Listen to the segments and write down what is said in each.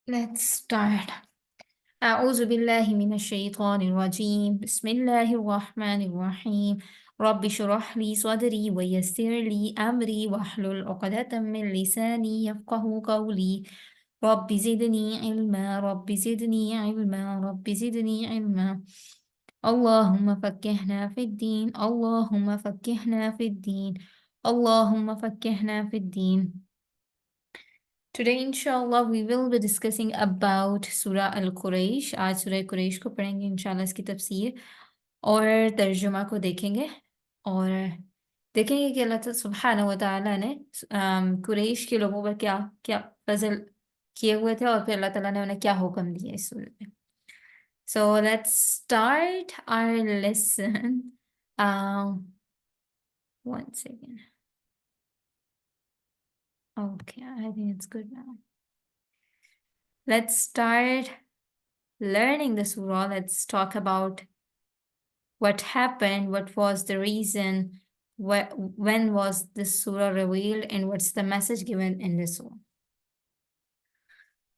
Let's start. أعوذ بالله من الشيطان الرجيم. بسم الله الرحمن الرحيم. رب اشرح لي صدري ويسر لي أمري واحلل عقدة من لساني يفقه قولي. رب زدني علما رب زدني علما رب زدني علما. اللهم فقهنا في الدين اللهم فقهنا في الدين اللهم فقهنا في الدين. Today, inshallah, we will be discussing about Surah Al-Quraysh. आज सूरह कुरैश को पढ़ेंगे इंशाल्लाह, इसकी तफसीर और तर्जुमा को देखेंगे और देखेंगे कि अल्लाह सुब्हानहू व तआला ने कुरैश के लोगों पर क्या क्या फजल किए हुए थे और फिर अल्लाह ताला ने उन्हें क्या हुक्म दिया इस सूरत में. So let's start our lesson. One second. Okay, I think it's good now. Let's start learning the surah. Let's talk about what happened, what was the reason, when was this surah revealed, and what's the message given in this surah.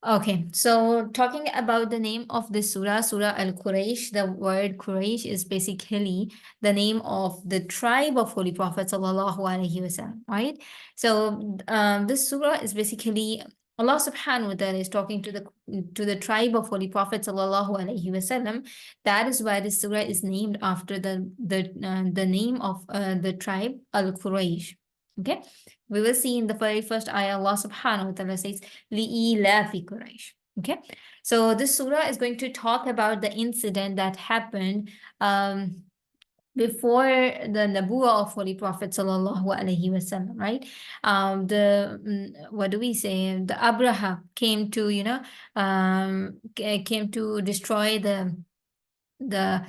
Okay, so talking about the name of this surah, Surah Al-Quraysh, the word Quraysh is basically the name of the tribe of Holy Prophet sallallahu alaihi wasallam, right? So this surah is basically Allah subhanahu wa ta'ala is talking to the tribe of Holy Prophet sallallahu alaihi wasallam. That is why this surah is named after the name of the tribe Al-Quraysh. Okay, we will see in the very first ayah Allah subhanahu wa ta'ala says li'ilafi Quraysh. Okay, so this surah is going to talk about the incident that happened before the Nabuwah of Holy Prophet sallallahu alaihi wasallam, right? What do we say? The Abraha came to came to destroy the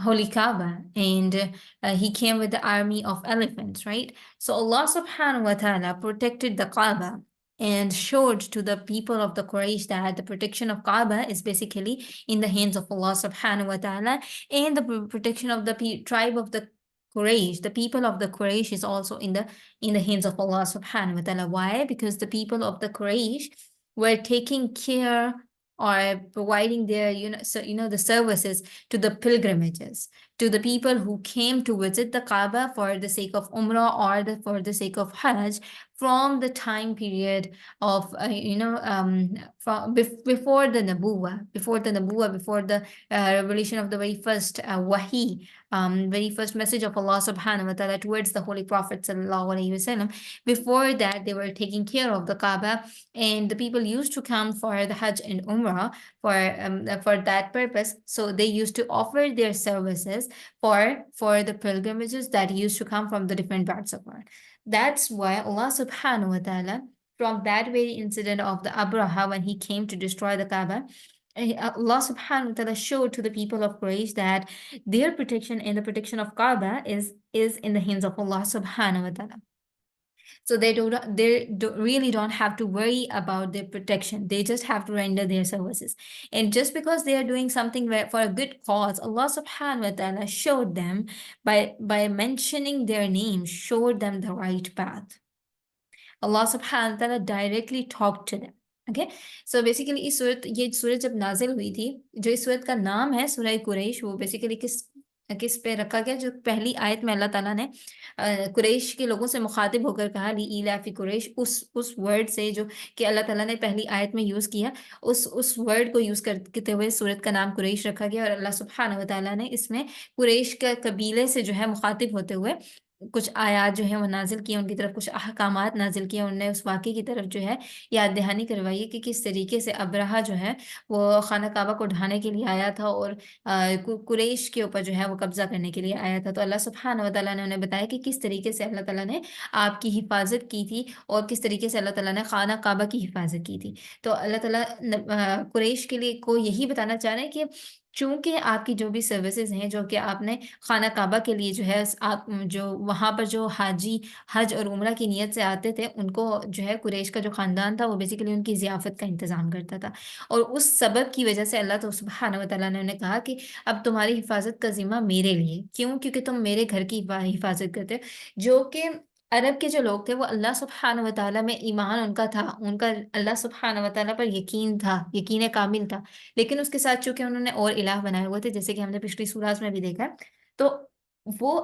Holy Kaaba, and he came with the army of elephants, right? So Allah subhanahu wa ta'ala protected the Kaaba and showed to the people of the Quraysh that the protection of Kaaba is basically in the hands of Allah subhanahu wa ta'ala, and the protection of the tribe of the Quraysh, the people of the Quraysh, is also in the hands of Allah subhanahu wa ta'ala. Why? Because the people of the Quraysh were taking care or providing their the services to the pilgrimages, to the people who came to visit the Kaaba for the sake of Umrah or for the sake of Hajj from the time period of before the Nabuwah, before the revelation of the very first Wahi, very first message of Allah subhanahu wa ta'ala towards the Holy Prophet sallallahu alaihi wasallam. Before that, they were taking care of the Kaaba, and the people used to come for the Hajj and Umrah for that purpose. So they used to offer their services for the pilgrimages that used to come from the different parts of the world. That's why Allah subhanahu wa ta'ala, from that very incident of the Abraha when he came to destroy the Kaaba, Allah subhanahu wa ta'ala showed to the people of Quraysh that their protection and the protection of Kaaba is in the hands of Allah subhanahu wa ta'ala. So they really don't have to worry about their protection. They just have to render their services. And just because they are doing something for a good cause, Allah subhanahu wa ta'ala showed them by mentioning their name, showed them the right path. Allah subhanahu wa ta'ala directly talked to them. Okay, so basically ये सूरत जब नाजिल हुई थी, जो इस सूरत का नाम है सूरह कुरैश, वो बेसिकली किस पे रखा गया? जो पहली आयत में अल्लाह ताला ने कुरैश के लोगों से मुखातिब होकर कहा ली इलाफी कुरैश, उस वर्ड से जो कि अल्लाह ताला ने पहली आयत में यूज़ किया, उस वर्ड को यूज़ करते हुए सूरत का नाम कुरैश रखा गया। और अल्लाह सुब्हानहू व तआला ने इसमें कुरैश का कबीले से जो है मुखातिब होते हुए कुछ आयात जो है वो नाजिल किए, उनकी तरफ कुछ अहकामात नाजिल किए, उनने उस वाक़े की तरफ जो है याद दहानी करवाई है कि किस तरीके से अब्रहा जो है वो खाना काबा को ढाने के लिए आया था और कुरैश के ऊपर जो है वो कब्जा करने के लिए आया था। तो अल्लाह सुब्हानहू व तआला ने उन्हें बताया कि किस तरीके से अल्लाह ताला ने आपकी हिफाजत की थी और किस तरीके से अल्लाह ताला ने खाना काबा की हिफाजत की थी। तो अल्लाह ताला कुरैश के लिए को यही बताना चाह रहे हैं कि चूंकि आपकी जो भी सर्विसेज हैं, जो कि आपने खाना काबा के लिए जो है आप जो वहाँ पर जो हाजी हज और उम्रा की नीयत से आते थे, उनको जो है कुरैश का जो ख़ानदान था वो बेसिकली उनकी ज़ियाफ़त का इंतज़ाम करता था। और उस सबब की वजह से अल्लाह तो सुब्हानहू व तआला ने उन्हें कहा कि अब तुम्हारी हिफाजत का ज़िम्मा मेरे लिए। क्यों? क्योंकि तुम मेरे घर की हिफाजत करते हो, जो कि عرب کے جو لوگ تھے وہ اللہ سبحانہ و تعالیٰ میں ایمان ان کا تھا، ان کا اللہ سبحانہ و تعالیٰ پر یقین تھا، یقین کامل تھا، لیکن اس کے ساتھ چونکہ انہوں نے اور الہ بنائے ہوئے تھے، جیسے کہ ہم نے پچھلی سورات میں بھی دیکھا، تو وہ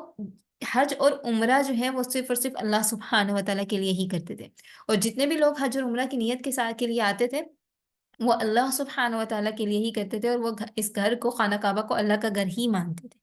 حج اور عمرہ جو ہے وہ صرف اور صرف اللہ سبحانہ و تعالیٰ کے لیے ہی کرتے تھے، اور جتنے بھی لوگ حج اور عمرہ کی نیت کے ساتھ کے لیے آتے تھے وہ اللہ سبحانہ و تعالیٰ کے لیے ہی کرتے تھے، اور وہ اس گھر کو، خانہ کعبہ کو اللہ کا گھر ہی مانتے تھے۔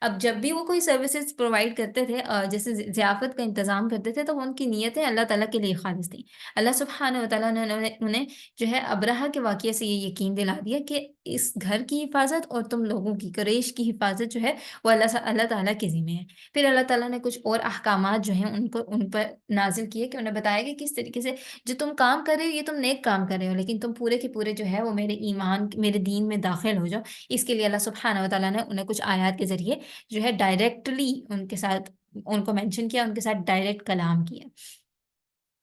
اب جب بھی وہ کوئی سروسز پرووائڈ کرتے تھے، جیسے ضیافت کا انتظام کرتے تھے، تو وہ ان کی نیتیں اللہ تعالیٰ کے لیے خالص تھیں۔ اللہ سبحانہ و تعالیٰ نے انہیں جو ہے ابرہہ کے واقعے سے یہ یقین دلا دیا کہ اس گھر کی حفاظت اور تم لوگوں کی، قریش کی حفاظت جو ہے وہ اللہ تعالیٰ کے ذمہ ہے۔ پھر اللہ تعالیٰ نے کچھ اور احکامات جو ہیں ان پر نازل کیے، کہ انہیں بتایا کہ کس طریقے سے جو تم کام کر رہے ہو یہ تم نیک کام کر رہے ہو، لیکن تم پورے کے پورے جو ہے وہ میرے ایمان، میرے دین میں داخل ہو جاؤ۔ اس کے لیے اللہ سبحانہ و تعالیٰ نے انہیں کچھ آیات کے ذریعے جو ہے ڈائریکٹلی ان کے ساتھ، ان کو مینشن کیا، ان کے ساتھ ڈائریکٹ کلام کیا۔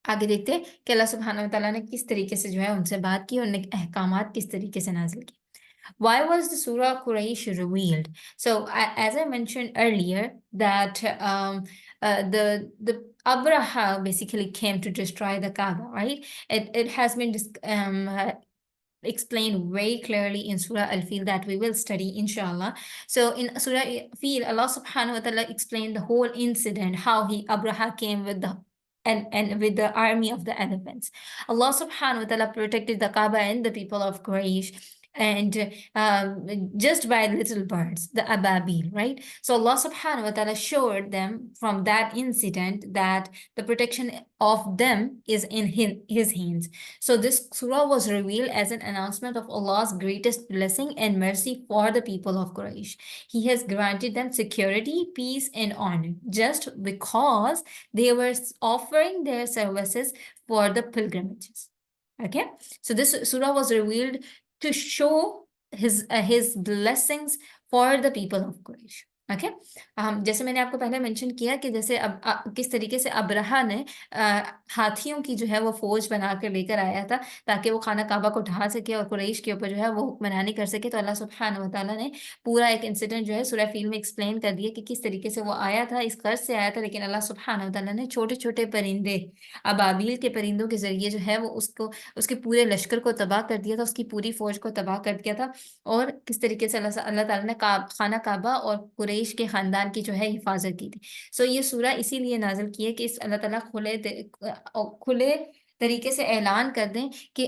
آگے دیکھتے ہیں کہ اللہ سبحانہ و تعالیٰ نے کس طریقے سے جو ہے ان سے بات کی، اور ان نے احکامات کس طریقے سے نازل کی۔ Why was the Surah Quraysh revealed? So, as I mentioned earlier, that the Abraha basically came to destroy the Kaaba, right? It has been explained very clearly in Surah Al-Fil that we will study inshallah. So in Surah Al-Fil, Allah subhanahu wa ta'ala explained the whole incident, how Abraha came with the and with the army of the elephants. Allah subhanahu wa ta'ala protected the Kaaba and the people of Quraysh, and just by little birds, the ababil, right? So Allah subhanahu wa ta'ala showed them from that incident that the protection of them is in his hands. So this surah was revealed as an announcement of Allah's greatest blessing and mercy for the people of Quraysh. He has granted them security, peace, and honor just because they were offering their services for the pilgrimages. Okay, so this surah was revealed to show his blessings for the people of Quraysh. Okay, جیسے میں نے آپ کو پہلے mention کیا کہ جیسے اب کس طریقے سے ابرہا نے ہاتھیوں کی جو ہے وہ فوج بنا کر لے کر آیا تھا تاکہ وہ خانہ کعبہ کو ڈھا سکے اور قریش کے اوپر جو ہے وہ حکمرانی کر سکے، تو اللہ سبحانہ و تعالیٰ نے پورا ایک انسیڈنٹ جو ہے سورہ فیل میں ایکسپلین کر دیا کہ کس طریقے سے وہ آیا تھا، اس غرض سے آیا تھا، لیکن اللہ سبحانہ و تعالیٰ نے چھوٹے چھوٹے پرندے، ابابیل کے پرندوں کے ذریعے جو ہے وہ اس کے پورے لشکر کو تباہ کر دیا تھا، اس کی پوری فوج کو تباہ کر دیا تھا، اور کس طریقے سے اللہ تعالیٰ نے خانہ کعبہ اور قریش کے خاندان کی جو ہے حفاظت کی تھی۔ سو یہ سورہ اسی لیے نازل کی ہے کہ اس اللہ تعالیٰ کھلے طریقے سے اعلان کر دیں کہ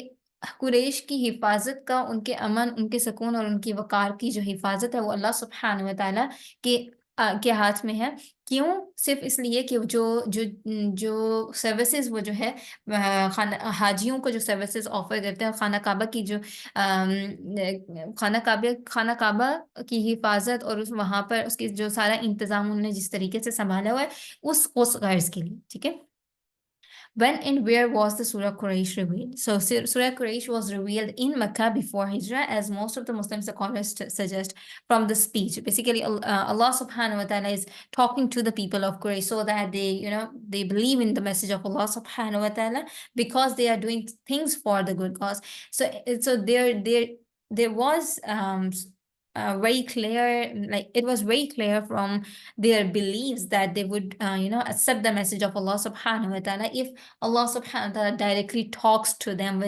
قریش کی حفاظت کا، ان کے امن، ان کے سکون اور ان کی وقار کی جو حفاظت ہے وہ اللہ سبحانہ و تعالیٰ کے ہاتھ میں ہے۔ کیوں؟ صرف اس لیے کہ جو سروسز وہ جو ہے حاجیوں کو جو سروسز آفر کرتے ہیں، خانہ کعبہ کی جو خانہ کعبہ کی حفاظت اور وہاں پر اس کی جو سارا انتظام انہوں نے جس طریقے سے سنبھالا ہوا ہے اس غرض کے لیے، ٹھیک ہے۔ When and where was the Surah Quraysh revealed? So Surah Quraysh was revealed in Mecca before Hijrah, as most of the Muslim scholars suggest from the speech. Basically, Allah subhanahu wa ta'ala is talking to the people of Quraysh so that they believe in the message of Allah subhanahu wa ta'ala because they are doing things for the good cause. So there was very clear, like it was very clear from their beliefs that they would accept the message of Allah subhanahu wa ta'ala if Allah subhanahu wa ta'ala directly talks to them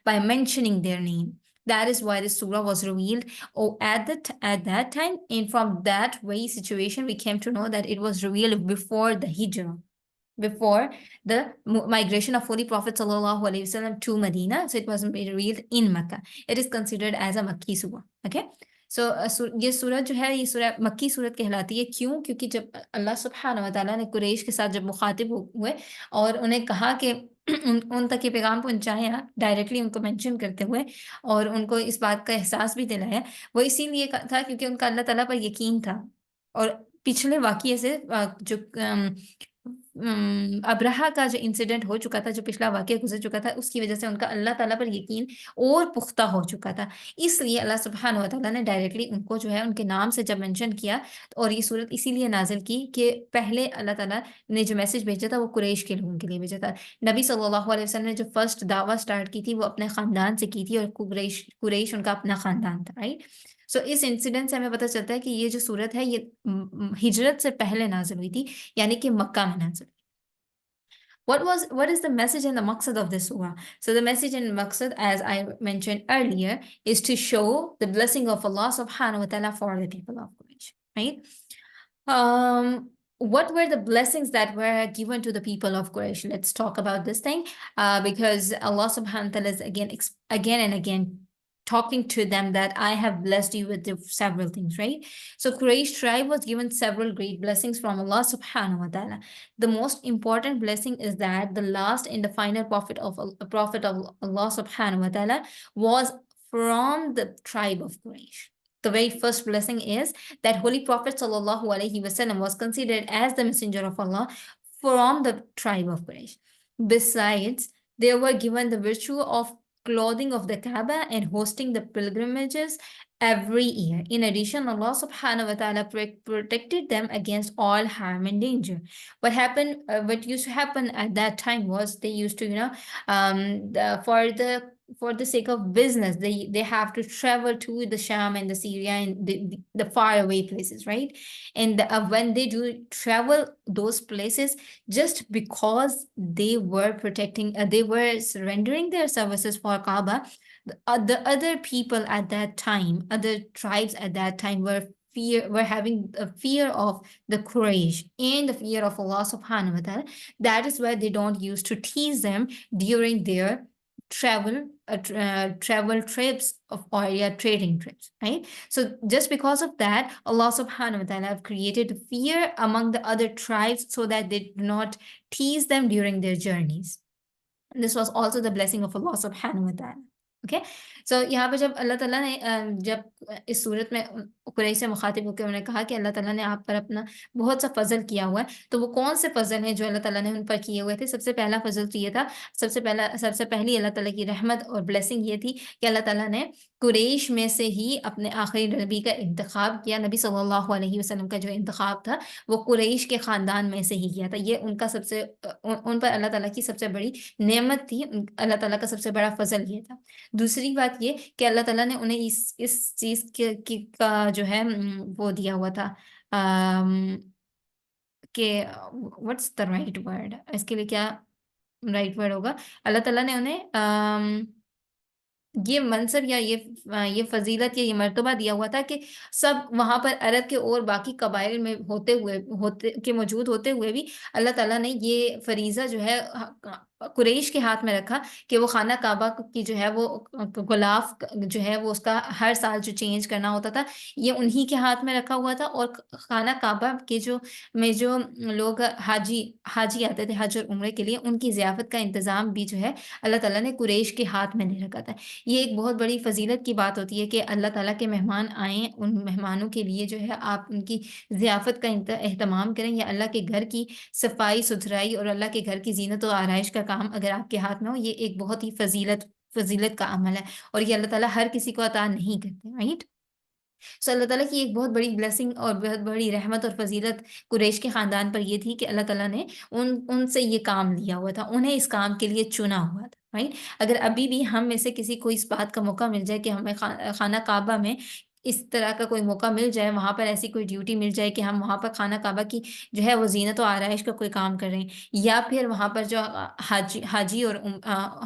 by mentioning their name. That is why the surah was revealed at that time, and from that very situation we came to know that it was revealed before the hijrah, before the migration of Holy Prophet sallallahu alaihi wasallam to Medina. So it was revealed in Mecca. It is considered as a Makki surah. Okay. سو یہ سورت جو ہے یہ سورہ مکی سورت کہلاتی ہے۔ کیوں؟ کیونکہ جب اللہ سبحانہ و تعالیٰ نے قریش کے ساتھ جب مخاطب ہوئے اور انہیں کہا کہ ان تک یہ پیغام پہنچایا، ڈائریکٹلی ان کو مینشن کرتے ہوئے، اور ان کو اس بات کا احساس بھی دلایا، وہ اسی لیے تھا کیونکہ ان کا اللہ تعالیٰ پر یقین تھا، اور پچھلے واقعے سے جو ابرہا کا جو انسیڈنٹ ہو چکا تھا، جو پچھلا واقعہ گزر چکا تھا، اس کی وجہ سے ان کا اللہ تعالیٰ پر یقین اور پختہ ہو چکا تھا۔ اس لیے اللہ سبحانہ و تعالیٰ نے ڈائریکٹلی ان کو جو ہے ان کے نام سے جب مینشن کیا، اور یہ صورت اسی لیے نازل کی کہ پہلے اللہ تعالیٰ نے جو میسج بھیجا تھا وہ قریش کے لوگوں کے لیے بھیجا تھا۔ نبی صلی اللہ علیہ وسلم نے جو فرسٹ دعویٰ سٹارٹ کی تھی وہ اپنے خاندان سے کی تھی، اور قریش ان کا اپنا خاندان تھا، رائٹ۔ سو اس انسیڈنٹ سے ہمیں پتہ چلتا ہے کہ یہ جو صورت ہے یہ ہجرت سے پہلے نازل ہوئی تھی، یعنی کہ مکہ میں نازل ہوئی۔ what is the message and the maqsad of this surah? So the message and maqsad, as I mentioned earlier, is to show the blessing of Allah subhanahu wa ta'ala for the people of Quraysh, right? What were the blessings that were given to the people of Quraysh? Let's talk about this thing, because Allah subhanahu wa ta'ala is again and again talking to them that I have blessed you with several things, right? So Quraysh tribe was given several great blessings from Allah subhanahu wa ta'ala. The most important blessing is that the last and the final prophet of Allah subhanahu wa ta'ala was from the tribe of Quraysh. The very first blessing is that Holy Prophet sallallahu alaihi wasallam was considered as the messenger of Allah from the tribe of Quraysh. Besides, they were given the virtue of clothing of the Kaaba and hosting the pilgrimages every year. In addition, Allah subhanahu wa ta'ala protected them against all harm and danger. What used to happen at that time was they used to, for the sake of business, they have to travel to the Sham and the Syria and the far away places, right? And when they do travel those places, just because they were they were surrendering their services for Kaaba, the other people at that time, other tribes at that time were having a fear of the Quraysh and the fear of Allah subhanahu wa ta'ala. That is why they don't used to tease them during their travel trips or trading trips, right? So just because of that, Allah subhanahu wa ta'ala have created fear among the other tribes so that they do not tease them during their journeys. This was also the blessing of Allah subhanahu wa ta'ala. Okay, so यहाँ पे जब अल्लाह ताला ने जब इस सूरत में कुरैश से मुखातिब होकर उन्होंने कहा कि अल्लाह ताला ने आप पर अपना बहुत सा फजल किया हुआ है, तो वो कौन से फजल हैं जो अल्लाह ताला ने उन पर किए हुए थे? सबसे पहला फजल तो ये था, सबसे पहली अल्लाह ताला की रहमत और ब्लेसिंग ये थी कि अल्लाह ताला ने कुरैश में से ही अपने आखिरी नबी का इंतखाब किया। नबी सल्लल्लाहु अलैहि वसल्लम का जो इंतखाब था वो कुरैश के ख़ानदान में से ही किया था। ये उनका उन पर अल्लाह ताला की सबसे बड़ी नेमत थी, अल्लाह ताला का सबसे बड़ा फजल ये था। दूसरी बात ये कि अल्लाह ताला ने उन्हें इस चीज़ का जो है वो दिया हुआ था कि व्हाट्स द राइट वर्ड, इसके लिए क्या राइट वर्ड होगा? अल्लाह ताला ने उन्हें ये मनसब या ये फजीलत या ये मर्तबा दिया हुआ था कि सब वहाँ पर अरब के और बाकी कबाइल में मौजूद होते हुए भी अल्लाह ताला ने ये फरीज़ा जो है कुरैश के हाथ में रखा कि वो खाना काबा की जो है वो गुलाफ जो है वो उसका हर साल जो चेंज करना होता था, ये उन्हीं के हाथ में रखा हुआ था। और खाना काबा के जो लोग हाजी आते थे हज और उम्रे के लिए, उनकी ज़ियाफ़त का इंतज़ाम भी जो है अल्लाह ताला ने कुरैश के हाथ में नहीं रखा था। ये एक बहुत बड़ी फ़ज़ीलत की बात होती है कि अल्लाह ताला के मेहमान आएँ, उन मेहमानों के लिए जो है आप उनकी ज़ियाफ़त का एहतमाम करें, या अल्लाह के घर की सफाई-सुथराई और अल्लाह के घर की ज़ीनत और आराइश का काम अगर आपके हाथ में हो, ये एक बहुत ही फ़ज़ीलत का अमल है और ये अल्लाह ताला हर किसी को अता नहीं करते, राइट? सो अल्लाह ताला की एक बहुत बड़ी ब्लेसिंग और बहुत बड़ी रहमत और फ़ज़ीलत कुरैश के ख़ानदान पर ये थी कि अल्लाह ताला ने उनसे ये काम लिया हुआ था, उन्हें इस काम के लिए चुना हुआ था, राइट? अगर अभी भी हम में से किसी को इस बात का मौका मिल जाए कि हमें खाना काबा में इस तरह का कोई मौका मिल जाए, वहाँ पर ऐसी कोई ड्यूटी मिल जाए कि हम वहाँ पर खाना काबा की जो है वो ज़ीनत और आराइश का कोई काम कर रहे हैं, या फिर वहाँ पर जो हाजी और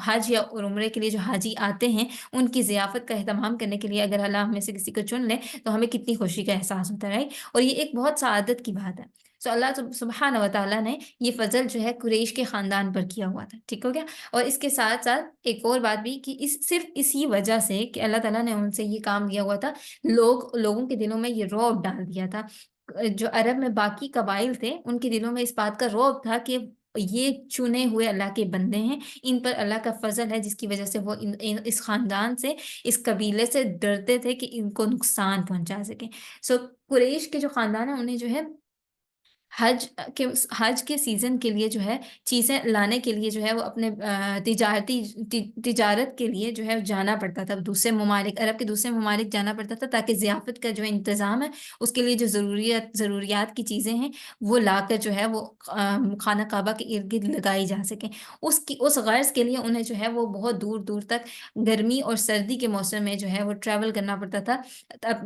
हज या और उम्रे के लिए जो हाजी आते हैं, उनकी ज़ियाफ़त का एहतमाम करने के लिए अगर अल्लाह हम में से किसी को चुन ले, तो हमें कितनी खुशी का एहसास होता है, राइट? और ये एक बहुत सआदत की बात है। सो अल्लाह सुब्हानहू व तआला ने ये फ़ज़ल जो है कुरैश के ख़ानदान पर किया हुआ था, ठीक हो गया? और इसके साथ-साथ एक और बात भी कि सिर्फ़ इसी वजह से कि अल्लाह ताला ने उनसे ये काम लिया हुआ था, लोगों के दिलों में ये रौब डाल दिया था। जो अरब में बाकी कबाइल थे, उनके दिलों में इस बात का रौब था कि ये चुने हुए अल्लाह के बंदे हैं, इन पर अल्लाह का फ़ज़ल है, जिसकी वजह से वो इस ख़ानदान से, इस कबीले से डरते थे कि इनको नुकसान पहुँचा सकें। सो कुरैश के जो ख़ानदान है, उन्हें जो है हज के सीज़न के लिए जो है चीज़ें लाने के लिए जो है वो अपने तिजारत के लिए जो है जाना पड़ता था, दूसरे ममालिक, अरब के दूसरे ममालिक जाना पड़ता था, ताकि ज़ियाफ़त का जो इंतज़ाम है उसके लिए जो ज़रूरियात की चीज़ें हैं वो लाकर जो है वो खाना काबा के इर्द-गिर्द लगाई जा सकें। उस गर्ज़ के लिए उन्हें जो है वो बहुत दूर-दूर तक गर्मी और सर्दी के मौसम में जो है वो ट्रैवल करना पड़ता था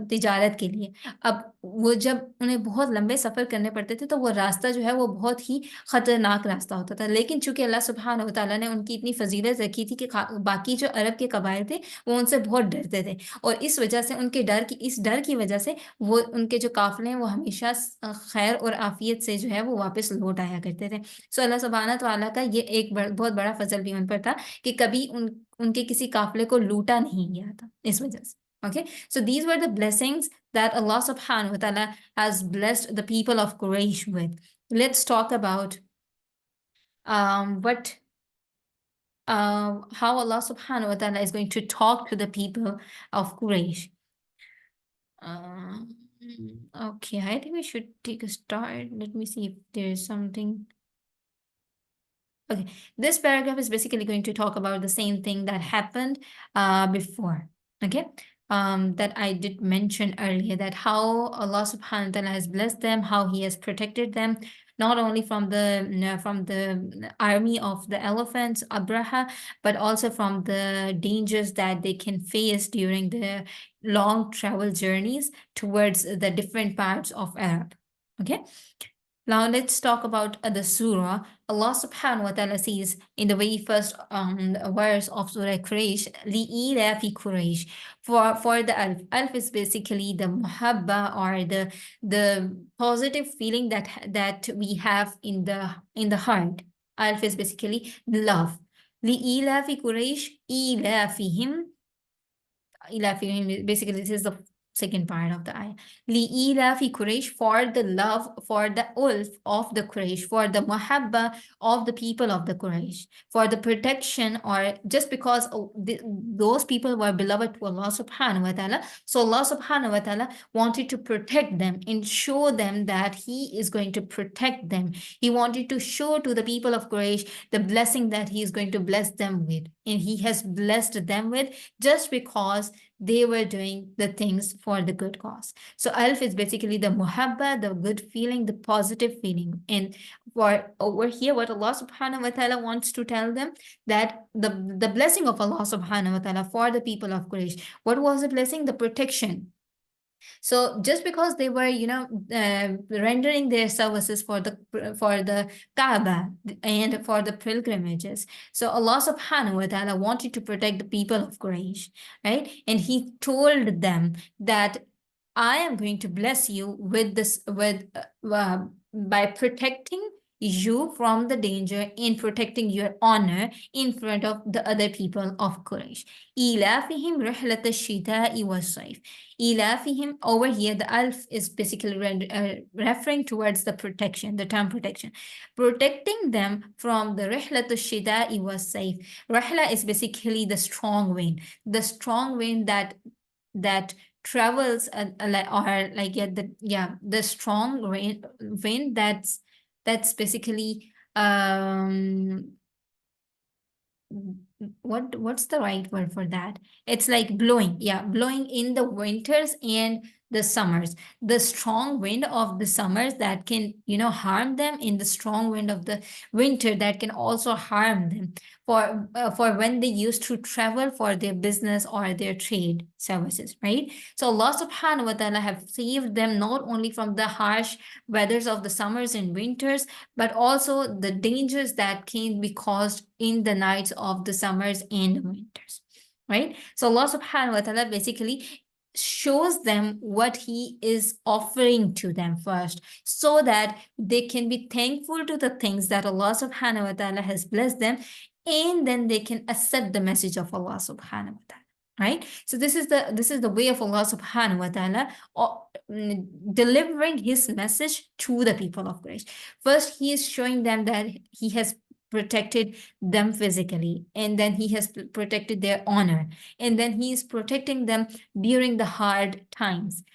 तिजारत के लिए। अब वो जब उन्हें बहुत लंबे सफ़र करने पड़ते थे, तो وہ راستہ جو ہے وہ بہت ہی خطرناک راستہ ہوتا تھا، لیکن چونکہ اللہ سبحانہ و تعالیٰ نے ان کی اتنی فضیلت رکھی تھی کہ باقی جو عرب کے قبائل تھے وہ ان سے بہت ڈرتے تھے، اور اس وجہ سے ان کے اس ڈر کی وجہ سے وہ ان کے جو قافلے ہیں وہ ہمیشہ خیر اور عافیت سے جو ہے وہ واپس لوٹ آیا کرتے تھے. سو اللہ سبحانہ تعالیٰ کا یہ ایک بہت بڑا فضل بھی ان پر تھا کہ کبھی ان کے کسی قافلے کو لوٹا نہیں گیا تھا اس وجہ سے. Okay, so these were the blessings that Allah subhanahu wa ta'ala has blessed the people of Quraysh with. Let's talk about how Allah subhanahu wa ta'ala is going to talk to the people of Quraysh. Okay, I think we should take a start. Let me see if there's something. Okay, this paragraph is basically going to talk about the same thing that happened before. Okay, that I did mention earlier, that how Allah subhanahu wa ta'ala has blessed them, how He has protected them, not only from the army of the elephants, Abraha, but also from the dangers that they can face during the long travel journeys towards the different parts of Arab. Okay. Now let's talk about the surah. Allah subhanahu wa ta'ala says in the very first verse of Surah Quraysh, li'ilafi Quraysh, for the alf. Alf is basically the muhabba, or the positive feeling that we have in the heart. Alf is basically love. Li'ilafi Quraysh, ilafihim, basically this is the second part of the ayah. Li'ilafi Quraysh, for the love, for the ulf of the Quraysh, for the muhabba of the people of the Quraysh, for the protection, or just because those people were beloved to Allah subhanahu wa ta'ala. So Allah subhanahu wa ta'ala wanted to protect them and show them that He is going to protect them. He wanted to show to the people of Quraysh the blessing that He is going to bless them with. And He has blessed them with just because they were doing the things for the good cause. So alf is basically the muhabba, the good feeling, the positive feeling. And for over here, what Allah subhanahu wa ta'ala wants to tell them, that the blessing of Allah subhanahu wa ta'ala for the people of Quraysh. What was the blessing? The protection. So just because they were, rendering their services for the Kaaba and for the pilgrimages, so Allah subhanahu wa ta'ala wanted to protect the people of Quraysh, right? And He told them that I am going to bless you with this, by protecting you from the danger, in protecting your honor in front of the other people of Quraysh. Ilafihim rihlat ash-shita'i was-sayf. Ilafihim, over here, the alf is basically referring towards the protection, the term protection. Protecting them from the rihlat ash-shita'i was-sayf. Rihla is basically the strong wind that travels, the strong wind that's basically what's the right word for that? It's like blowing in the winters and the summers. The strong wind of the summers that can harm them, in the strong wind of the winter that can also harm them for when they used to travel for their business or their trade services, right? So Allah subhanahu wa ta'ala have saved them not only from the harsh weathers of the summers and winters, but also the dangers that can be caused in the nights of the summers and the winters, right? So Allah subhanahu wa ta'ala basically shows them what He is offering to them first, so that they can be thankful to the things that Allah subhanahu wa ta'ala has blessed them, and then they can accept the message of Allah subhanahu wa ta'ala, right? So this is the way of Allah subhanahu wa ta'ala delivering His message to the people of Quraysh. First, He is showing them that He has protected them physically, and then He has protected their honor, and then He is protecting them during the hard times.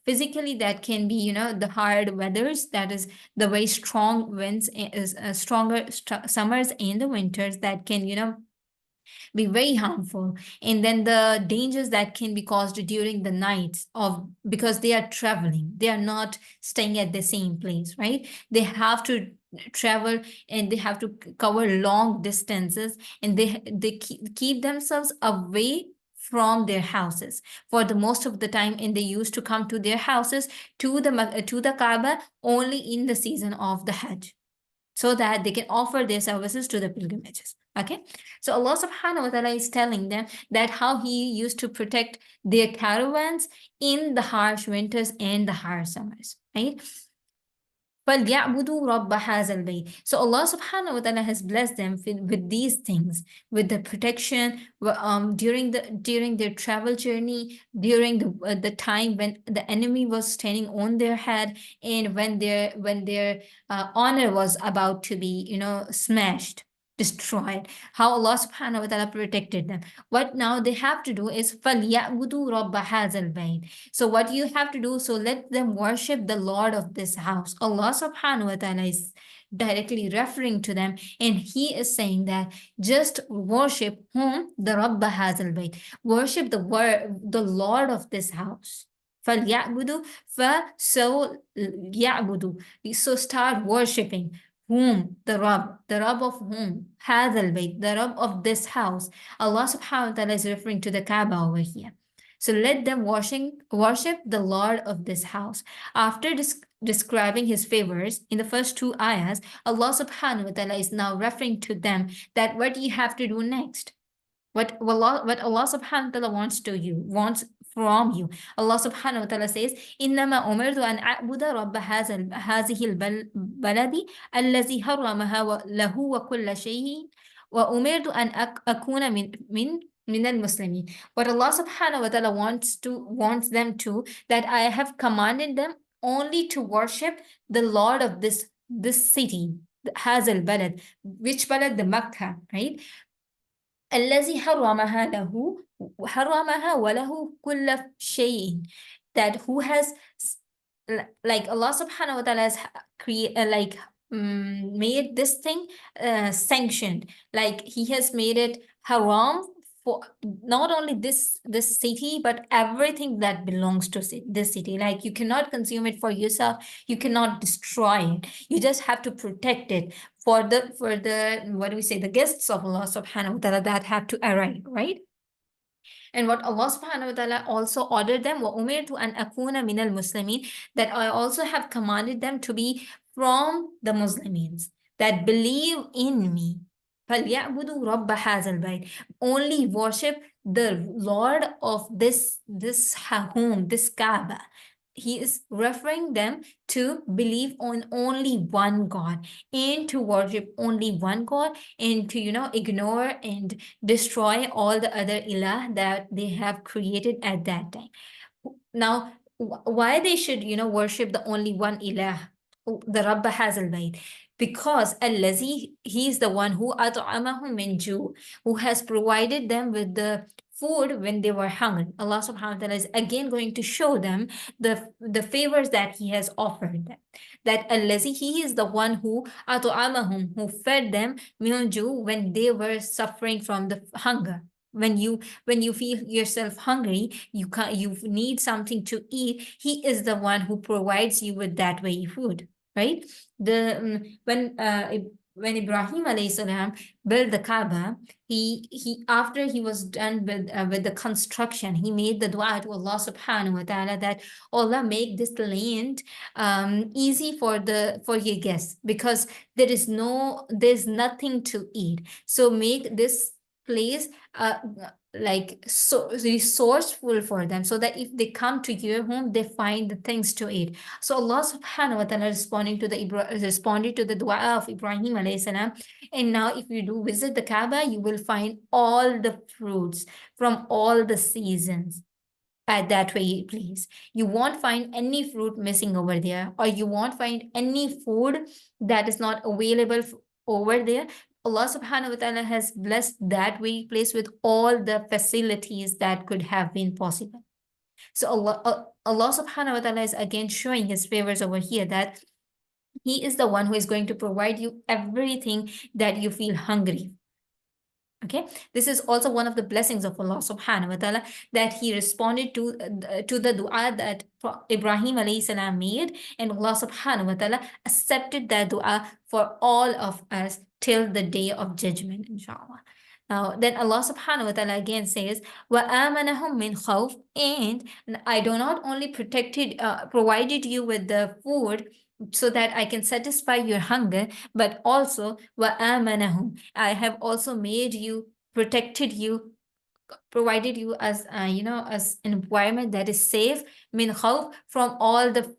Physically, that can be the hard weathers, that is the very strong winds, stronger summers and the winters that can be very harmful, and then the dangers that can be caused during the nights because they are traveling, they are not staying at the same place, right? They have to travel and they have to cover long distances, and they keep themselves away from their houses. For the most of the time, and they used to come to their houses to the Kaaba only in the season of the Hajj, so that they can offer their services to the pilgrimages. Okay, so Allah subhanahu wa ta'ala is telling them that how He used to protect their caravans in the harsh winters and the harsh summers, right? فَلْيَعْبُدُوا رَبَّ هَذَا الْبَيْتِ. So Allah subhanahu wa ta'ala has blessed them with these things, with the protection during their travel journey, during the time when the enemy was standing on their head, and when their honor was about to be, smashed, destroyed. How Allah subhanahu wa ta'ala protected them. What now they have to do is فَلْيَعْبُدُوا رَبَّ هَذَا الْبَيْتِ. So what you have to do, so let them worship the Lord of this house. Allah subhanahu wa ta'ala is directly referring to them, and He is saying that just worship whom? The Rabb Hazal Bayt. Worship the Lord of this house. فَلْيَعْبُدُوا so يَعْبُدُوا. So start worshiping whom? The Rabb of whom? Hazal Bayt, the Rabb of this house. Allah subhanahu wa ta'ala is referring to the Kaaba over here. So let them worship the Lord of this house. After describing His favors in the first two ayahs, Allah subhanahu wa ta'ala is now referring to them that what you have to do next. What Allah subhanahu wa ta'ala wants from you. Allah subhanahu wa ta'ala says, إِنَّمَا أُمِرْتُ أَنْ أَعْبُدَ رَبَّ هَذِهِ الْبَلَدِ الَّذِي حَرَّمَهَا لَهُ وَكُلَّ شَيْءٍ وَأُمِرْتُ أَنْ أَكُونَ من المسلمين. What Allah subhanahu wa ta'ala wants them to, that I have commanded them only to worship the Lord of this city, Hazal Balad. Which balad? The Makkah, right? الذي حرمها وله كل شيء. That who has, like Allah subhanahu wa ta'ala has made this thing sanctioned, like He has made it haram for not only this city, but everything that belongs to this city. Like you cannot consume it for yourself, you cannot destroy it, you just have to protect it for the what do we say, the guests of Allah subhanahu wa ta'ala that have to arrive, right? And what Allah subhanahu wa ta'ala also ordered them, وَأُمِرْتُ أَنْ أَكُونَ مِنَ الْمُسْلِمِينَ, that I also have commanded them to be from the Muslims that believe in me. فَلْيَعْبُدُوا رَبَّ هَذَا الْبَيْتِ. Only worship the Lord of this home, this Kaaba. He is referring them to believe on only one God, and to worship only one God, and to ignore and destroy all the other ilah that they have created at that time. Now, why they should worship the only one ilah, the Rabb Hazal Bayt? Because Allazi, He is the one who at'amahum min ju', who has provided them with the food when they were hungry. Allah subhanahu wa ta'ala is again going to show them the favors that He has offered them. That Allazi, He is the one who at'amahum, who fed them min ju' when they were suffering from the hunger. When you feel yourself hungry, you need something to eat, He is the one who provides you with that very food, right? When Ibrahim alayhi salam built the Kaaba, he after he was done with the construction, he made the dua to Allah subhanahu wa ta'ala that Allah make this land easy for your guests, because there's nothing to eat. So make this place so resourceful for them, so that if they come to your home, they find the things to eat. So Allah subhanahu wa ta'ala responded to the dua of Ibrahim alayhi salam. And now if you do visit the Kaaba, you will find all the fruits from all the seasons at that way place. You won't find any fruit missing over there, or you won't find any food that is not available over there. Allah subhanahu wa ta'ala has blessed that very place with all the facilities that could have been possible. So Allah subhanahu wa ta'ala is again showing His favors over here, that He is the one who is going to provide you everything that you feel hungry. Okay, this is also one of the blessings of Allah subhanahu wa ta'ala, that He responded to the dua that Ibrahim alayhi salam made, and Allah subhanahu wa ta'ala accepted that dua for all of us till the day of judgment, inshallah. Now, then Allah subhanahu wa ta'ala again says, وَآمَنَهُم مِّنْ خَوْفٍ, and I do not only provided you with the food so that I can satisfy your hunger, but also وَآمَنَهُم, I have also made you, protected you, provided you as as an environment that is safe, min khawf, from all the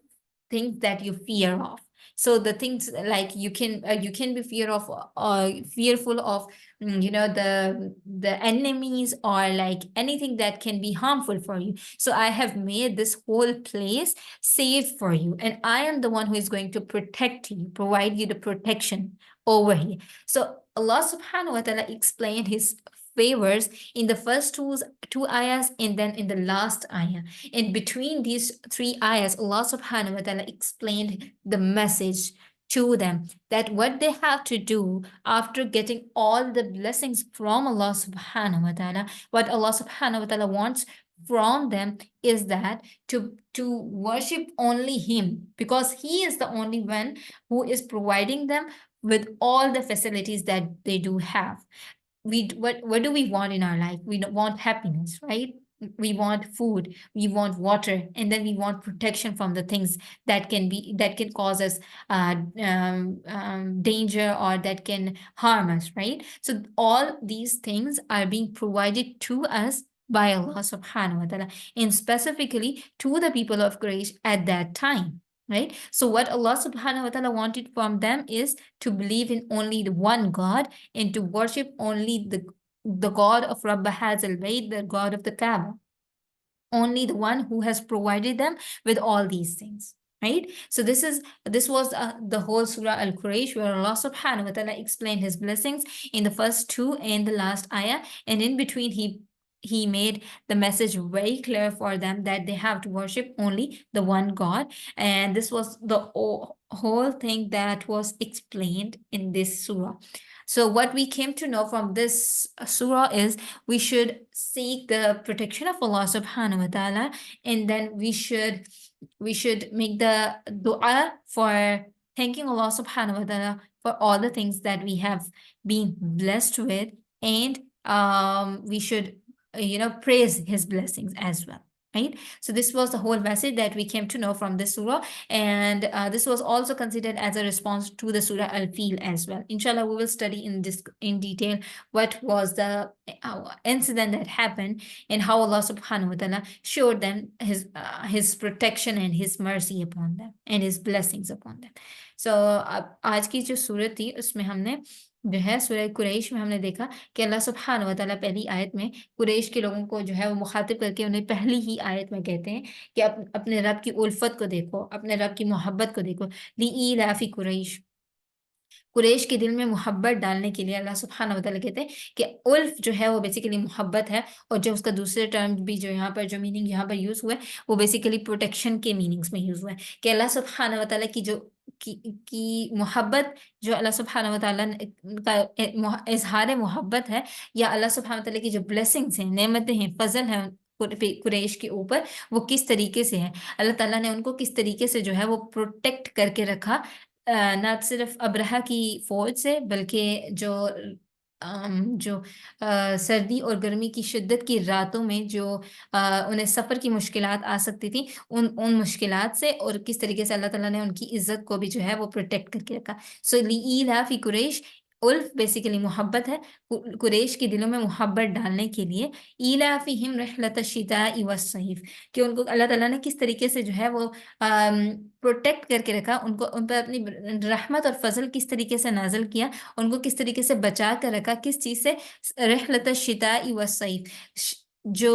things that you fear of. So the things like you can be fearful of, the enemies, or like anything that can be harmful for you. So I have made this whole place safe for you, and I am the one who is going to protect you, provide you the protection over here. So Allah subhanahu wa ta'ala explained his favors in the first two ayahs, and then in the last ayah. In between these three ayahs, Allah subhanahu wa ta'ala explained the message to them, that what they have to do after getting all the blessings from Allah subhanahu wa ta'ala, what Allah subhanahu wa ta'ala wants from them is that to worship only Him, because He is the only one who is providing them with all the facilities that they do have. What do we want in our life? We want happiness, right? We want food, we want water, and then we want protection from the things that can cause us danger, or that can harm us, right? So all these things are being provided to us by Allah subhanahu wa ta'ala, and specifically to the people of Quraysh at that time, right? So what Allah subhanahu wa ta'ala wanted from them is to believe in only the one God, and to worship only the God of Rabb Hazal Bayt, the God of the Kaaba, only the one who has provided them with all these things, right? So this was the whole Surah Al-Quraysh, where Allah subhanahu wa ta'ala explained his blessings in the first two and the last ayah, and in between he made the message very clear for them that they have to worship only the one God. And this was the whole thing that was explained in this surah. So what we came to know from this surah is we should seek the protection of Allah subhanahu wa ta'ala, and then we should make the dua for thanking Allah subhanahu wa ta'ala for all the things that we have been blessed with, and we should praise his blessings as well, right? So this was the whole message that we came to know from this surah, and this was also considered as a response to the Surah Al-Fil as well. Inshallah, we will study in detail what was the incident that happened, and how Allah subhanahu wa ta'ala showed them his protection and his mercy upon them and his blessings upon them. So आज की जो सूरत थी उसमें हमने जो है सूरह कुरैश में हमने देखा कि अल्लाह सुब्हानहू व तआला पहली आयत में कुरैश के लोगों को जो है वो मुखातिब करके उन्हें पहली ही आयत में कहते हैं कि अपने रब की उल्फत को देखो, अपने रब की मोहब्बत को देखो। लीईलाफी कुरैश, कुरैश के दिल में मोहब्बत डालने के लिए अल्लाह सुब्हानहू व तआला कहते हैं कि उल्फ जो है वो बेसिकली मोहब्बत है, और जो उसका दूसरे टर्म भी जो यहाँ पर जो मीनिंग यहाँ पर यूज़ हुआ है वो बेसिकली प्रोटेक्शन के मीनिंग्स में यूज़ हुआ है कि अल्लाह सुब्हानहू व तआला की जो की मोहब्बत, जो अल्लाह सुब्हानहू व तआला का इजहार मोहब्बत है, या अल्लाह सुब्हानहू व तआला की जो ब्लेसिंग्स हैं, नेमतें हैं, फजल हैं कुरैश के ऊपर, वो किस तरीके से है, अल्लाह ताला ने उनको किस तरीके से जो है वो प्रोटेक्ट करके रखा, ना सिर्फ अब्रहा की फौज से, बल्कि जो सर्दी और गर्मी की शिद्दत की रातों में जो उन्हें सफ़र की मुश्किलात आ सकती थी, उन मुश्किलात से, और किस तरीके से अल्लाह ताला ने उनकी इज़्ज़त को भी जो है वो प्रोटेक्ट करके रखा। सो लीईलाफ़ी कुरैश, उल्फ बेसिकली मोहब्बत है, कुरैश के दिलों में मोहब्बत डालने के लिए, ईलाफ़िहिम रिहलत अश-शिताई वस-सैफ़, कि उनको अल्लाह ताला ने किस तरीके से जो है वो प्रोटेक्ट करके रखा, उनको उन पर अपनी रहमत और फजल किस तरीके से नाजिल किया, उनको किस तरीके से बचा कर रखा, किस चीज़ से, रिहलत अश-शिताई वस-सैफ़, जो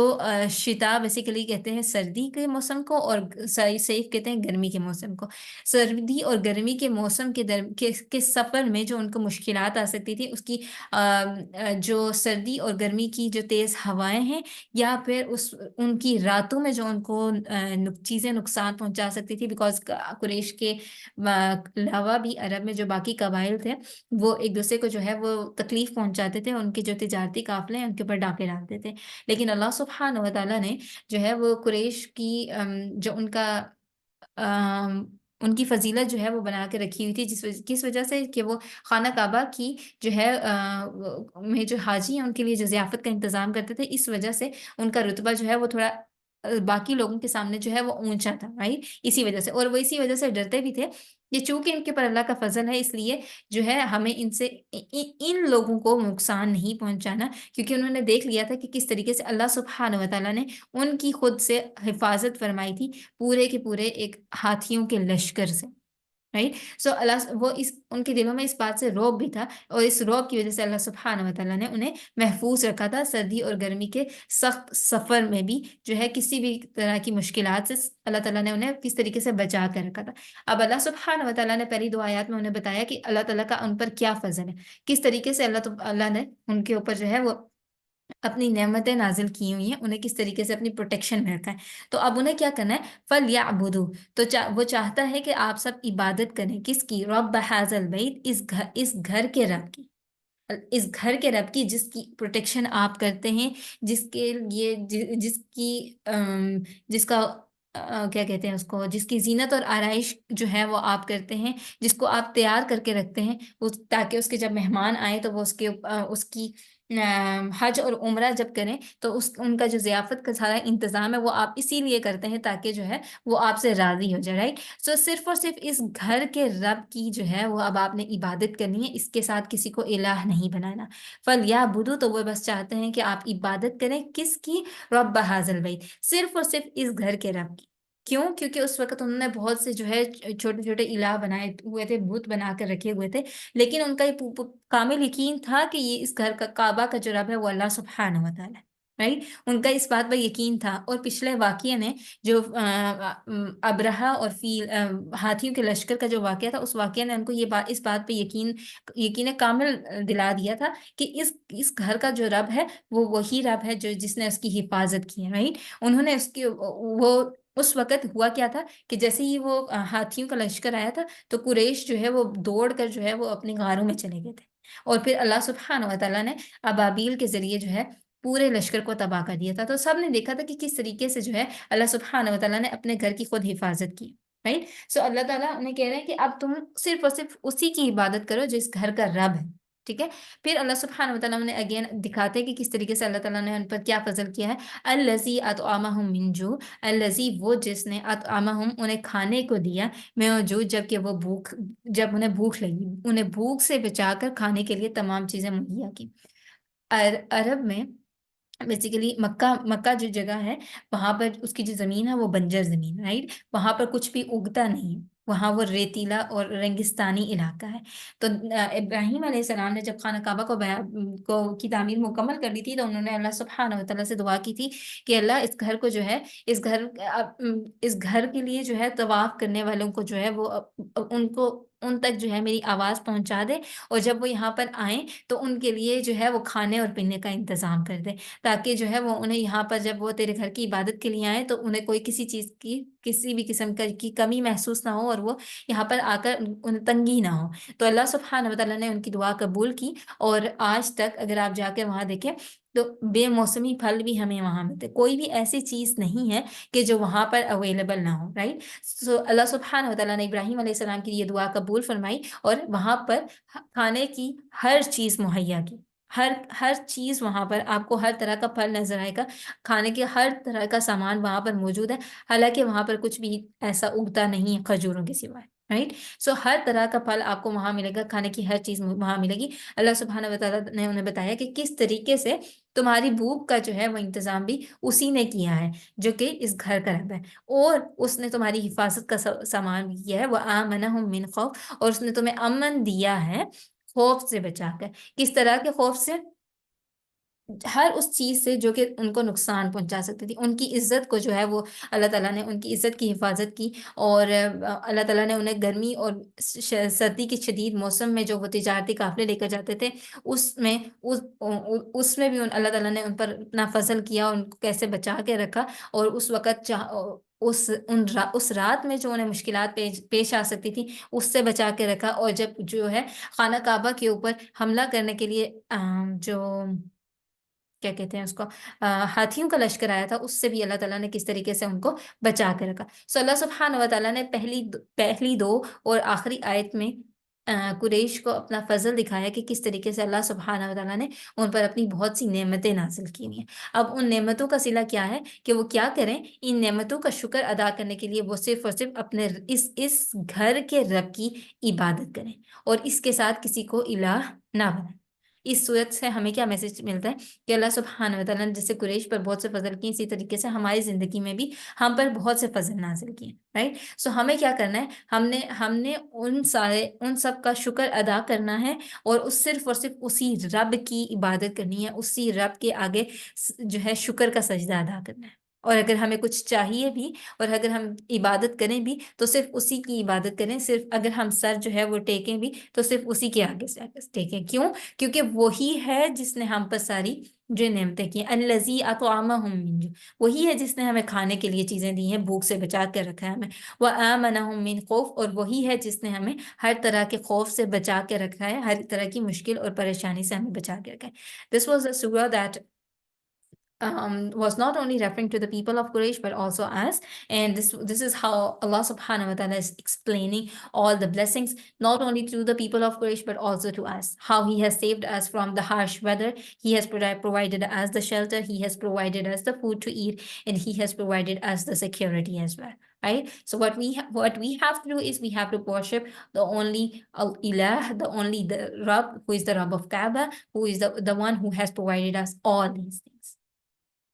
शिता बेसिकली कहते हैं सर्दी के मौसम को, और सैफ कहते हैं गर्मी के मौसम को। सर्दी और गर्मी के मौसम के सफ़र में जो उनको मुश्किलात आ सकती थी, उसकी जो सर्दी और गर्मी की जो तेज़ हवाएं हैं, या फिर उनकी रातों में जो उनको चीज़ें नुकसान पहुंचा सकती थी, बिकॉज कुरैश के अलावा भी अरब में जो बाकी कबाइल थे वो एक दूसरे को जो है वो तकलीफ पहुंचाते थे, उनके जो तिजारती काफिले हैं उनके ऊपर डाके डालते थे। लेकिन अल्लाह सुब्हानहू व तआला ने जो है वो कुरैश की जो उनका ان کی فضیلت جو ہے وہ بنا کے رکھی ہوئی تھی، کس وجہ سے کہ وہ خانہ کعبہ کی جو ہے میں جو حاجی ہیں ان کے لیے جو ضیافت کا انتظام کرتے تھے، اس وجہ سے ان کا رتبہ جو ہے وہ تھوڑا باقی لوگوں کے سامنے جو ہے وہ اونچا تھا، رائٹ؟ اسی وجہ سے، اور وہ اسی وجہ سے ڈرتے بھی تھے کہ چونکہ ان کے پر اللہ کا فضل ہے، اس لیے جو ہے ہمیں ان سے ان لوگوں کو نقصان نہیں پہنچانا، کیونکہ انہوں نے دیکھ لیا تھا کہ کس طریقے سے اللہ سبحانہ و تعالیٰ نے ان کی خود سے حفاظت فرمائی تھی، پورے کے پورے ایک ہاتھیوں کے لشکر سے، رائٹ؟ سو اللہ وہ ان کے دلوں میں اس بات سے رعب بھی تھا، اور اس رعب کی وجہ سے اللہ سبحانہ و تعالیٰ نے انہیں محفوظ رکھا تھا، سردی اور گرمی کے سخت سفر میں بھی جو ہے کسی بھی طرح کی مشکلات سے اللہ تعالیٰ نے انہیں کس طریقے سے بچا کر رکھا تھا۔ اب اللہ سبحانہ و تعالیٰ نے پہلی دو آیات میں انہیں بتایا کہ اللہ تعالیٰ کا ان پر کیا فضل ہے، کس طریقے سے اللہ نے ان کے اوپر جو ہے وہ اپنی نعمتیں نازل کی ہوئی ہیں، انہیں کس طریقے سے اپنی پروٹیکشن میں رکھا ہے۔ تو اب انہیں کیا کرنا ہے؟ فَلْيَعْبُدُوا، تو وہ چاہتا ہے کہ آپ سب عبادت کریں، کس کی؟ رب ھذا البیت، اس گھر کے رب کی، اس گھر کے رب کی جس کی پروٹیکشن آپ کرتے ہیں، جس کے لیے جس کی جس کا کیا کہتے ہیں اس کو، جس کی زینت اور آرائش جو ہے وہ آپ کرتے ہیں، جس کو آپ تیار کر کے رکھتے ہیں تاکہ اس کے جب مہمان آئیں تو وہ اس کی حج اور عمرہ جب کریں تو ان کا جو ضیافت کا سارا انتظام ہے وہ آپ اسی لیے کرتے ہیں تاکہ جو ہے وہ آپ سے راضی ہو جائے، رائٹ؟ سو صرف اور صرف اس گھر کے رب کی جو ہے وہ اب آپ نے عبادت کرنی ہے، اس کے ساتھ کسی کو الہ نہیں بنانا۔ فَلْيَعْبُدُوا، تو وہ بس چاہتے ہیں کہ آپ عبادت کریں، کس کی؟ رب ھذا البیت، صرف اور صرف اس گھر کے رب کی۔ کیوں؟ کیونکہ اس وقت انہوں نے بہت سے جو ہے چھوٹے چھوٹے الہ بنائے ہوئے تھے، بت بنا کر رکھے ہوئے تھے، لیکن ان کا یہ کامل یقین تھا کہ یہ اس گھر کا کعبہ کا جو رب ہے وہ اللہ سبحانہ و تعالیٰ ہے، رائٹ؟ ان کا اس بات پر یقین تھا، اور پچھلے واقعے نے جو ابرہہ اور ہاتھیوں کے لشکر کا جو واقعہ تھا، اس واقعے نے ان کو اس بات پہ یقین کامل دلا دیا تھا کہ اس گھر کا جو رب ہے وہ وہی رب ہے جس نے اس کی حفاظت کی ہے، رائٹ؟ انہوں نے اس وقت ہوا کیا تھا کہ جیسے ہی وہ ہاتھیوں کا لشکر آیا تھا تو قریش جو ہے وہ دوڑ کر جو ہے وہ اپنے غاروں میں چلے گئے تھے، اور پھر اللہ سبحانہ و تعالیٰ نے ابابیل کے ذریعے جو ہے پورے لشکر کو تباہ کر دیا تھا۔ تو سب نے دیکھا تھا کہ کس طریقے سے جو ہے اللہ سبحانہ و تعالیٰ نے اپنے گھر کی خود حفاظت کی، رائٹ؟ سو اللہ تعالیٰ انہیں کہہ رہے ہیں کہ اب تم صرف اور صرف اسی کی عبادت کرو جو اس گھر کا رب ہے، ٹھیک ہے؟ پھر اللہ سبحانہ و تعالیٰ نے اگین دکھاتے ہیں کہ کس طریقے سے اللہ تعالیٰ نے ان پر کیا فضل کیا ہے۔ الذی اطعمہم من جوع، الذی وہ جس نے اطعمہم انہیں کھانے کو دیا، من جوع جب انہیں بھوک لگی، انہیں بھوک سے بچا کر کھانے کے لیے تمام چیزیں مہیا کی۔ عرب میں بیسیکلی مکہ جو جگہ ہے وہاں پر اس کی جو زمین ہے وہ بنجر زمین، رائٹ؟ وہاں پر کچھ بھی اگتا نہیں، وہاں وہ ریتیلا اور ریگستانی علاقہ ہے۔ تو ابراہیم علیہ السلام نے جب خانہ کعبہ کی تعمیر مکمل کر لی تھی تو انہوں نے اللہ سبحانہ و تعالیٰ سے دعا کی تھی کہ اللہ اس گھر کو جو ہے اس گھر کے لیے جو ہے طواف کرنے والوں کو جو ہے وہ ان تک جو ہے میری آواز پہنچا دے، اور جب وہ یہاں پر آئیں تو ان کے لیے جو ہے وہ کھانے اور پینے کا انتظام کر دے، تاکہ جو ہے وہ انہیں یہاں پر جب وہ تیرے گھر کی عبادت کے لیے آئیں تو انہیں کوئی کسی چیز کی کسی بھی قسم کی کمی محسوس نہ ہو، اور وہ یہاں پر آ کر انہیں تنگی نہ ہو۔ تو اللہ سبحانہ و تعالیٰ نے ان کی دعا قبول کی، اور آج تک اگر آپ جا کے وہاں دیکھیں تو بے موسمی پھل بھی ہمیں وہاں ملتے، کوئی بھی ایسی چیز نہیں ہے کہ جو وہاں پر اویلیبل نہ ہو، رائٹ؟ سو اللہ سبحانہ و تعالیٰ نے ابراہیم علیہ السلام کی یہ دعا قبول فرمائی، اور وہاں پر کھانے کی ہر چیز مہیا کی، ہر چیز وہاں پر آپ کو ہر طرح کا پھل نظر آئے گا، کھانے کے ہر طرح کا سامان وہاں پر موجود ہے، حالانکہ وہاں پر کچھ بھی ایسا اگتا نہیں ہے کھجوروں کے سوائے، رائٹ؟ سو ہر طرح کا پھل آپ کو وہاں ملے گا، کھانے کی ہر چیز وہاں ملے گی۔ اللہ سبحانہ و تعالیٰ نے انہیں بتایا کہ کس طریقے سے تمہاری بھوک کا جو ہے وہ انتظام بھی اسی نے کیا ہے جو کہ اس گھر کا رب ہے، اور اس نے تمہاری حفاظت کا سامان بھی کیا ہے، وَآمَنَهُم مِّن خَوْفٍ، اور اس نے تمہیں امن دیا ہے خوف سے بچا کر۔ کس طرح کے خوف سے؟ ہر اس چیز سے جو کہ ان کو نقصان پہنچا سکتی تھی، ان کی عزت کو جو ہے وہ اللہ تعالیٰ نے ان کی عزت کی حفاظت کی، اور اللہ تعالیٰ نے انہیں گرمی اور سردی کی شدید موسم میں جو وہ تجارتی قافلے لے کر جاتے تھے اس میں بھی اللہ تعالیٰ نے ان پر اپنا فضل کیا، ان کو کیسے بچا کے رکھا، اور اس وقت اس رات میں جو انہیں مشکلات پیش آ سکتی تھی اس سے بچا کے رکھا، اور جب جو ہے خانہ کعبہ کے اوپر حملہ کرنے کے لیے جو کیا کہتے ہیں اس کو ہاتھیوں کا لشکر آیا تھا، اس سے بھی اللہ تعالیٰ نے کس طریقے سے ان کو بچا کے رکھا. سو اللہ سبحانہ و تعالیٰ نے پہلی دو اور آخری آیت میں قریش کو اپنا فضل دکھایا کہ کس طریقے سے اللہ سبحانہ و تعالیٰ نے ان پر اپنی بہت سی نعمتیں نازل کی ہوئی ہیں. اب ان نعمتوں کا صلہ کیا ہے کہ وہ کیا کریں؟ ان نعمتوں کا شکر ادا کرنے کے لیے وہ صرف اور صرف اپنے اس گھر کے رب کی عبادت کریں اور اس کے ساتھ کسی کو الہ نہ بنائیں. اس صورت سے ہمیں کیا میسج ملتا ہے کہ اللہ سبحانہ و تعالیٰ نے جیسے قریش پر بہت سے فضل کیے، اسی طریقے سے ہماری زندگی میں بھی ہم پر بہت سے فضل نازل کیے. رائٹ. سو ہمیں کیا کرنا ہے؟ ہم نے ان سب کا شکر ادا کرنا ہے اور صرف اور صرف اسی رب کی عبادت کرنی ہے، اسی رب کے آگے جو ہے شکر کا سجدہ ادا کرنا ہے. اور اگر ہمیں کچھ چاہیے بھی اور اگر ہم عبادت کریں بھی تو صرف اسی کی عبادت کریں. صرف اگر ہم سر جو ہے وہ ٹیکیں بھی تو صرف اسی کے آگے سے آگے ٹیکیں. کیوں؟ کیونکہ وہی ہے جس نے ہم پر ساری جو نعمتیں کی. الذی اطعمہم من جوع، وہی ہے جس نے ہمیں کھانے کے لیے چیزیں دی ہیں، بھوک سے بچا کے رکھا ہے ہمیں. وآمنہم من خوف، اور وہی ہے جس نے ہمیں ہر طرح کے خوف سے بچا کے رکھا ہے، ہر طرح کی مشکل اور پریشانی سے ہمیں بچا کے رکھا ہے. This was a surah that was not only referring to the people of Quraysh but also us, and this is how Allah subhanahu wa ta'ala is explaining all the blessings not only to the people of Quraysh but also to us, how he has saved us from the harsh weather, he has provided us the shelter, he has provided us the food to eat, and he has provided us the security as well. Right. So what we have to do is we have to worship the only ilah, the Rabb, who is the Rabb of Kaaba, who is the one who has provided us all these things.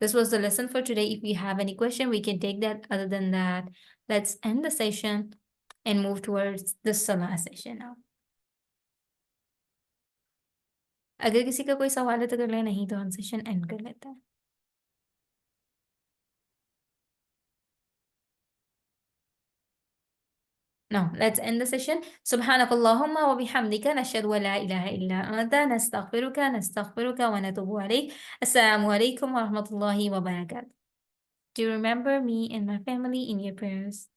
This was the lesson for today. If you have any question, we can take that. Other than that, let's end the session and move towards the Salah session now. اگر کسی کا کوئی سوال ہے تو کر لیں، نہیں تو ہم سیشن اینڈ کر لیتے ہیں. No, let's end the session. سبحانك اللهم وبحمدك نشهد أن لا إله إلا أنت نستغفرك ونتوب عليك. السلام عليكم ورحمة الله وبركاته. Do you remember me and my family in your prayers?